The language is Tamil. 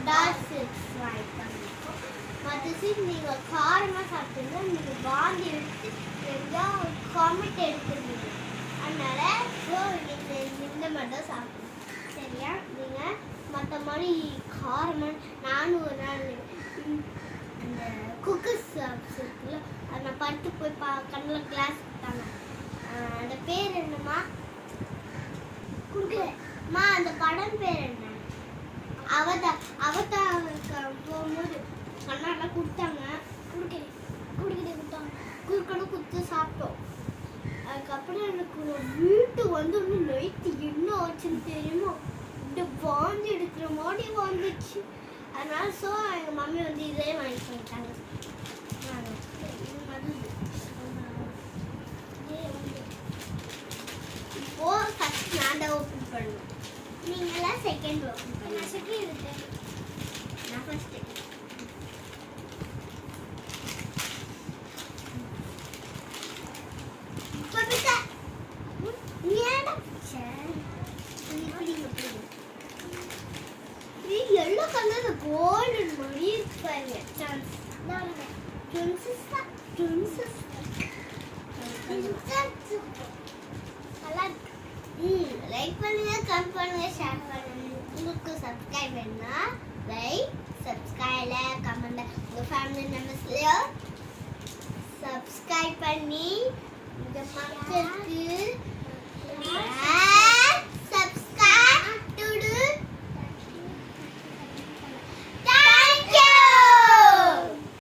டார்க் வாங்கிட்டாங்க. மற்ற சீட் நீங்கள் காரமாக சாப்பிட்டீங்கன்னா நீங்கள் வாந்தி எடுத்து எதாவது காமெண்ட் எடுத்துருவீங்க. அதனால் நீங்கள் இந்த மாதிரி தான் சாப்பிடணும். சரியா? நீங்கள் மற்ற மாதிரி காரமாக நானும் ஒரு நாள் அந்த குக்கர் சாப்ஸ் இருக்குல்ல, அதை நான் படுத்து போய் கண்ணில் கிளாஸ் கொடுத்தாங்க. அந்த பேர் என்னம்மா? கொடுக்கலம்மா. அந்த படம் பேர் என்ன? அவதாருக்கு போகும்போது கண்ணாடிலாம் கொடுத்தாங்க. குறுக்கணும் கொடுத்து சாப்பிட்டோம். அதுக்கப்புறம் எனக்கு வீட்டு வந்து நைட்டு என்ன ஆச்சுன்னு தெரியுமா, இந்த வாந்தி எடுக்கிற மாதிரி வந்துச்சு. அதனால எங்கள் மம்மி வந்து இதே வாங்கி பண்ணிட்டாங்க. இப்போ ஃபர்ஸ்ட் நான் தான் ஓப்பன் பண்ணணும். நீங்களாம் செகண்ட் ஓப்பன் பண்ணணும். நான் செகண்ட் இருக்கேன். நான் ஃபர்ஸ்ட். எல்லோ கலர் கோல்டன் மாதிரி இருப்பாங்க. லைக் பண்ணுங்க, கமெண்ட் பண்ணுங்க, ஷேர் பண்ணுங்க. உங்களுக்கு சப்ஸ்கிரைப் பண்ணா லைக், சப்ஸ்கிரைப்ல கமெண்ட்ல உங்க ஃபேமிலி மெம்பர்ஸ்லயோ சப்ஸ்கிரைப் பண்ணி இந்த பக்கத்துக்கு